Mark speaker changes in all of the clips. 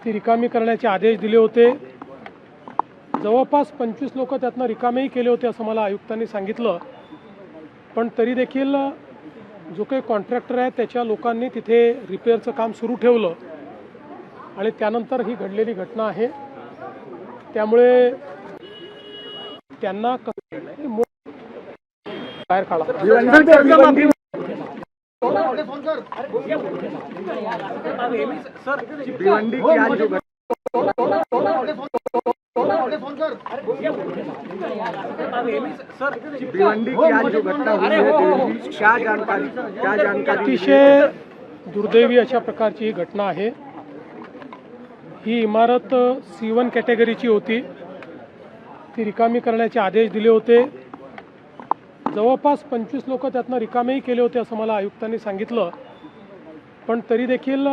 Speaker 1: ती रिकामी करण्याचे आदेश दिले होते। जवळपास 25 लोक त्यातनं रिकामेही केले होते असं मला आयुक्तांनी सांगितलं। पण तरी देखील जो काही कॉन्ट्रॅक्टर आहे त्याच्या लोकांनी तिथे रिपेअरचं काम सुरू ठेवलं आणि त्यानंतर ही घडलेली घटना आहे। त्यामुळे त्यांना बाहेर काढा।
Speaker 2: भिवंडी की आज जो घटना हुई है क्या जानकारी
Speaker 1: अतिशय दुर्दैवी अशा प्रकारची ही घटना आहे। ही इमारत C1 कॅटेगरीची होती। ती रिकामी करण्याचे आदेश दिले होते। जवळपास 25 लोक त्यातनं रिकामेही केले होते असं मला आयुक्तांनी सांगितलं। पण तरी देखील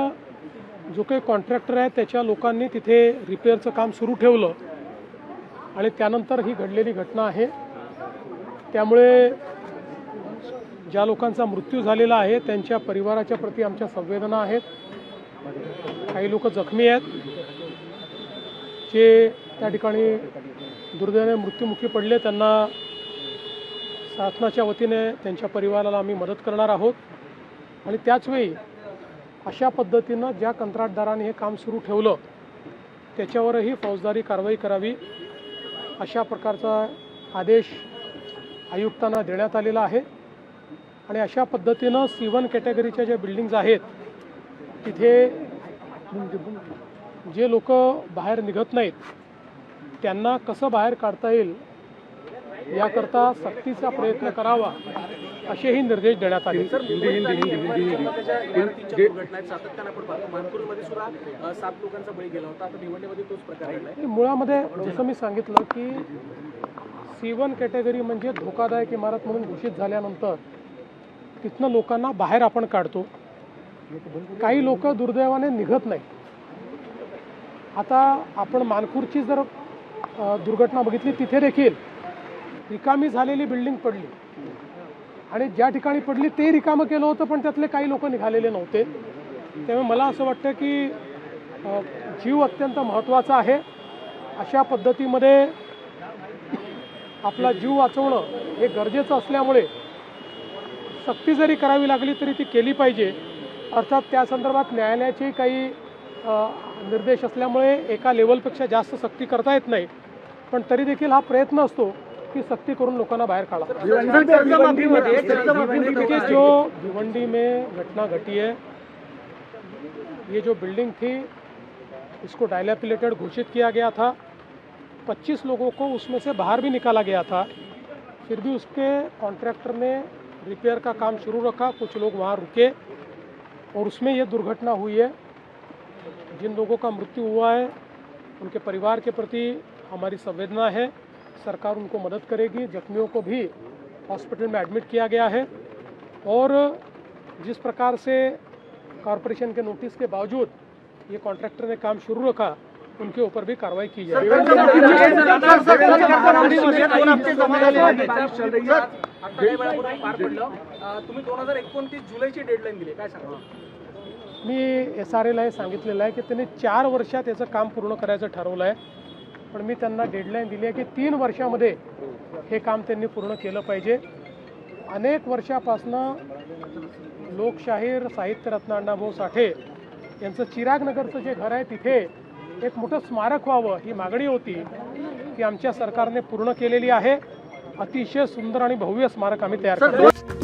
Speaker 1: जो काही कॉन्ट्रॅक्टर आहे त्याच्या लोकांनी तिथे रिपेअरचं काम सुरू ठेवलं आणि त्यानंतर ही घडलेली घटना आहे। त्यामुळे ज्या लोकांचा मृत्यू झालेला आहे त्यांच्या परिवाराच्या प्रती आमच्या संवेदना आहेत। काही लोक जखमी आहेत जे त्या ठिकाणी दुर्दैवाने मृत्युमुखी पडले। त्यांना शासनाच्या वतीने त्यांच्या परिवाराला आम्ही मदत करणार आहोत आणि त्याचवेळी अशा पद्धतीनं ज्या कंत्राटदाराने हे काम सुरू ठेवलं त्याच्यावरही फौजदारी कारवाई करावी अशा प्रकारचा आदेश आयुक्तांना देण्यात आलेला आहे। आणि अशा पद्धतीनं C1 कॅटेगरीच्या ज्या बिल्डिंग्स आहेत तिथे जे लोक बाहेर निघत नाहीत त्यांना कसं बाहेर काढता येईल याकरता सक्तीचा प्रयत्न करावा असेही निर्देश देण्यात आले। मुळामध्ये जसं मी सांगितलं की C1 कॅटेगरी म्हणजे धोकादायक इमारत म्हणून घोषित झाल्यानंतर तिथनं लोकांना बाहेर आपण काढतो। काही लोक दुर्दैवाने निघत नाही। आता आपण मानखुर्दची जर दुर्घटना बघितली तिथे देखील रिकामी झालेली बिल्डिंग पडली आणि ज्या ठिकाणी पडली ते रिकामं केलं होतं पण त्यातले काही लोक निघालेले नव्हते। त्यामुळे मला असं वाटतं की जीव अत्यंत महत्त्वाचा आहे। अशा पद्धतीमध्ये आपला जीव वाचवणं हे गरजेचं असल्यामुळे सक्ती जरी करावी लागली तरी ती केली पाहिजे। अर्थात त्या संदर्भात न्यायालयाचे काही निर्देश असल्यामुळे एका लेवलपेक्षा जास्त सक्ती करता येत नाही। पण तरी देखील हा प्रयत्न असतो कि सक्ती करून लोकांना बाहर काढ़ा। जो भिवंडी में घटना घटी है, ये जो बिल्डिंग थी इसको डायलैपिलेटेड घोषित किया गया था। 25 लोगों को उसमें से बाहर भी निकाला गया था। फिर भी उसके कॉन्ट्रैक्टर ने रिपेयर का काम शुरू रखा। कुछ लोग वहाँ रुके और उसमें ये दुर्घटना हुई है। जिन लोगों का मृत्यु हुआ है उनके परिवार के प्रति हमारी संवेदना है। सरकार उनको मदद करेगी। जख्मियों को भी हॉस्पिटल में एडमिट किया गया है और जिस प्रकार से कॉरपोरेशन के नोटिस के बावजूद ये कॉन्ट्रैक्टर ने काम शुरू रखा उनके ऊपर भी कार्रवाई की जाएगी।
Speaker 2: तुम्ही 2029 जुलैची डेडलाईन दिली, काय सांगा?
Speaker 1: मी SRAला हे सांगितलेलं आहे की त्यांनी 4 वर्षात याचं काम पूर्ण करायचं ठरवलं आहे। पण मी त्यांना डेडलाईन दिली आहे की 3 वर्षामध्ये हे काम त्यांनी पूर्ण केलं पाहिजे। अनेक वर्षापासनं लोकशाहीर साहित्यरत्न अण्णाभाऊ साठे यांचं चिरागनगरचं जे घर आहे तिथे एक मोठं स्मारक व्हावं ही मागणी होती ती आमच्या सरकारने पूर्ण केलेली आहे। अतिशय सुंदर आणि भव्य स्मारक आम्ही तयार करतो।